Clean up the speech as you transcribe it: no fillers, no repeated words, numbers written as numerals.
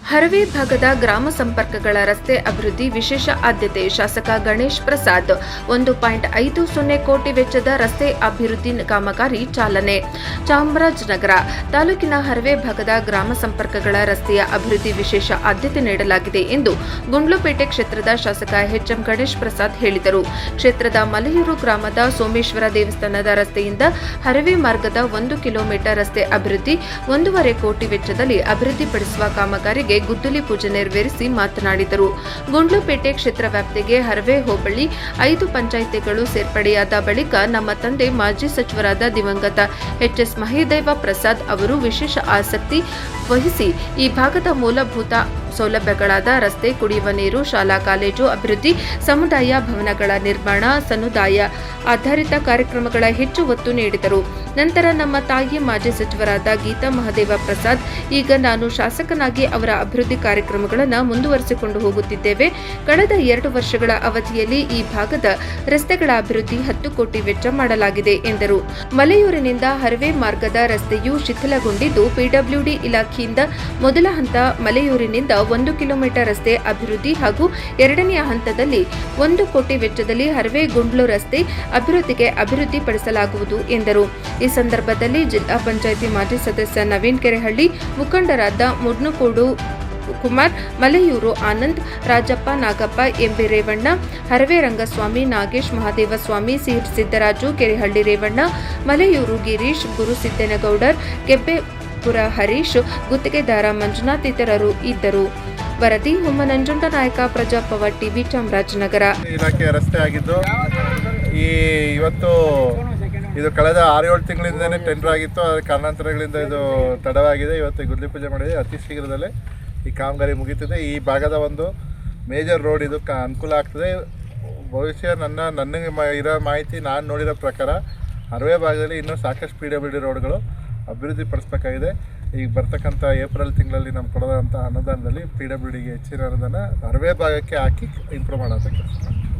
Haraway ಭಾಗದ ಗ್ರಾಮ ಸಂಪರ್ಕಗಳ ರಸ್ತೆ ಅಭಿವೃದ್ಧಿ ವಿಶೇಷ ಆದ್ಯತೆ ಶಾಸಕ ಗಣೇಶ್ ಪ್ರಸಾದ್ 1.50 ಕೋಟಿ ವೆಚ್ಚದ ರಸ್ತೆ ಅಭಿವೃದ್ಧಿ ಕಾಮಗಾರಿ ಚಾಲನೆ. ಚಾಮರಾಜನಗರ ತಾಲೂಕಿನ ಹರವೆ ಭಾಗದ ಗ್ರಾಮ ಸಂಪರ್ಕಗಳ ರಸ್ತೆಯ ಅಭಿವೃದ್ಧಿ ವಿಶೇಷ ಆದ್ಯತೆ ನೀಡಲಾಗಿದೆ ಎಂದು ಗುಂಡ್ಲುಪೇಟೆ ಕ್ಷೇತ್ರದ ಶಾಸಕ ಎಚ್ಎಂ ಗಣೇಶ್ ಪ್ರಸಾದ್ ಹೇಳಿದರು. ಕ್ಷೇತ್ರದ ಮಲೆಯೂರು ಗ್ರಾಮದ ಸೋಮೇಶ್ವರ ದೇವಸ್ಥಾನದ ರಸ್ತೆಯಿಂದ ಹರವೆ ಮಾರ್ಗದ 1 ಕಿಲೋಮೀಟರ್ ರಸ್ತೆ ಅಭಿವೃದ್ಧಿ 1.5 ಕೋಟಿ ವೆಚ್ಚದಲ್ಲಿ ಅಭಿವೃದ್ಧಿಪಡಿಸುವ ಕಾಮಗಾರಿಗೆ ಗುದ್ದಲಿ ಪೂಜೆ ನೆರವೇರಿಸಿ ಮಾತನಾಡಿದರು. ಗುಂಡ್ಲುಪೇಟೆ ಕ್ಷೇತ್ರ ವ್ಯಾಪ್ತಿಗೆ ಹರವೆ ಹೋಬಳಿ 5 ಪಂಚಾಯಿತಿಗಳು ಸೇರ್ಪಡೆಯಾದ ಬಳಿಕ ನಮ್ಮ ತಂದೆ ಮಾಜಿ ಸಚಿವರಾದ ದಿವಂಗತ ಎಚ್ಎಸ್ ಮಹದೇವ ಪ್ರಸಾದ್ ಅವರು ವಿಶೇಷ ಆಸಕ್ತಿ ವಹಿಸಿ ಈ ಭಾಗದ ಮೂಲಭೂತ ಸೌಲಭ್ಯಗಳಾದ ರಸ್ತೆ, ಕುಡಿಯುವ ನೀರು, ಶಾಲಾ ಕಾಲೇಜು ಅಭಿವೃದ್ಧಿ, ಸಮುದಾಯ ಭವನಗಳ ನಿರ್ಮಾಣ, ಸಮುದಾಯ ಆಧಾರಿತ ಕಾರ್ಯಕ್ರಮಗಳ ಹೆಚ್ಚು ಒತ್ತು ನೀಡಿದರು. ನಂತರ ನಮ್ಮ ತಾಯಿ ಮಾಜಿ ಸಚಿವರಾದ ಗೀತಾ ಮಹದೇವ ಪ್ರಸಾದ್, ಈಗ ನಾನು ಶಾಸಕನಾಗಿ ಅವರ ಅಭಿವೃದ್ಧಿ ಕಾರ್ಯಕ್ರಮಗಳನ್ನು ಮುಂದುವರಿಸಿಕೊಂಡು ಹೋಗುತ್ತಿದ್ದೇವೆ. ಕಳೆದ 2 ವರ್ಷಗಳ ಅವಧಿಯಲ್ಲಿ ಈ ಭಾಗದ ರಸ್ತೆಗಳ ಅಭಿವೃದ್ಧಿ 10 ಕೋಟಿ ವೆಚ್ಚ ಮಾಡಲಾಗಿದೆ ಎಂದರು. ಮಲೆಯೂರಿನಿಂದ ಹರವೆ ಮಾರ್ಗದ ರಸ್ತೆಯು ಶಿಥಿಲಗೊಂಡಿದ್ದು, ಪಿಡಬ್ಲ್ಯೂಡಿ ಇಲಾಖೆಯಿಂದ ಮೊದಲ ಹಂತ ಮಲೆಯೂರಿನಿಂದ 1 ಕಿಲೋಮೀಟರ್ ರಸ್ತೆ ಅಭಿವೃದ್ಧಿ ಹಾಗೂ 2ನೇ ಹಂತದಲ್ಲಿ 1 ಕೋಟಿ ವೆಚ್ಚದಲ್ಲಿ ಹರವೆ ಗುಂಡ್ಲು ರಸ್ತೆ ಅಭಿವೃದ್ಧಿಗೆ ಅಭಿವೃದ್ಧಿಪಡಿಸಲಾಗುವುದು ಎಂದರು. ಈ ಸಂದರ್ಭದಲ್ಲಿ ಜಿಲ್ಲಾ ಪಂಚಾಯಿತಿ ಮಾಜಿ ಸದಸ್ಯ ನವೀನ್ ಕೆರೆಹಳ್ಳಿ, ಮುಖಂಡರಾದ ಮುಡ್ನುಕೋಡು ಕುಮಾರ್, ಮಲೆಯೂರು ಆನಂದ್, ರಾಜಪ್ಪ, ನಾಗಪ್ಪ, ಎಂಬಿ ರೇವಣ್ಣ, ಹರವೆ ರಂಗಸ್ವಾಮಿ, ನಾಗೇಶ್, ಮಹಾದೇವಸ್ವಾಮಿ, ಸಿದ್ದರಾಜು, ಕೆರೆಹಳ್ಳಿ ರೇವಣ್ಣ, ಮಲೆಯೂರು ಗಿರೀಶ್, ಗುರುಸಿದ್ದೇನಗೌಡರ್, ಕೆಬ್ಬೆಪುರ ಹರೀಶ್, ಗುತ್ತಿಗೆದಾರ ಮಂಜುನಾಥ್ ಇತರರು ಇದ್ದರು. ವರದಿ ಹುಮ್ಮ ನಂಜುಂಡನಾಯಕ, ಪ್ರಜಾಪವರ್ ಟಿವಿ, ಚಾಮರಾಜನಗರ. ಇಲಾಖೆಯ ರಸ್ತೆ ಆಗಿದ್ದು ಇವತ್ತು ಇದು ಕಳೆದ 6-7 ತಿಂಗಳಿಂದನೇ ಟೆಂಡರ್ ಆಗಿತ್ತು. ಅದರ ಕಾರಣಾಂತರಗಳಿಂದ ಇದು ತಡವಾಗಿದೆ. ಇವತ್ತು ಗುದ್ದಲಿ ಪೂಜೆ ಮಾಡಿದೆ. ಅತಿ ಶೀಘ್ರದಲ್ಲೇ ಈ ಕಾಮಗಾರಿ ಮುಗೀತಿದೆ. ಈ ಭಾಗದ ಒಂದು ಮೇಜರ್ ರೋಡ್ ಇದು ಅನುಕೂಲ ಆಗ್ತದೆ. ಭವಿಷ್ಯ ನನಗೆ ಇರೋ ಮಾಹಿತಿ ನಾನು ನೋಡಿರೋ ಪ್ರಕಾರ ಹರವೆ ಭಾಗದಲ್ಲಿ ಇನ್ನೂ ಸಾಕಷ್ಟು PWD ರೋಡ್ಗಳು ಅಭಿವೃದ್ಧಿ ಪಡಿಸಬೇಕಾಗಿದೆ. ಈಗ ಬರ್ತಕ್ಕಂಥ ಏಪ್ರಿಲ್ ತಿಂಗಳಲ್ಲಿ ನಮ್ಗೆ ಕೊಡೋದಂಥ ಅನುದಾನದಲ್ಲಿ PWDಗೆ ಹೆಚ್ಚಿನ ಅನುದಾನ ಹರವೆ ಭಾಗಕ್ಕೆ ಹಾಕಿ ಇಂಪ್ರೂವ್ ಮಾಡೋದಕ್ಕೆ ಕೆಲಸ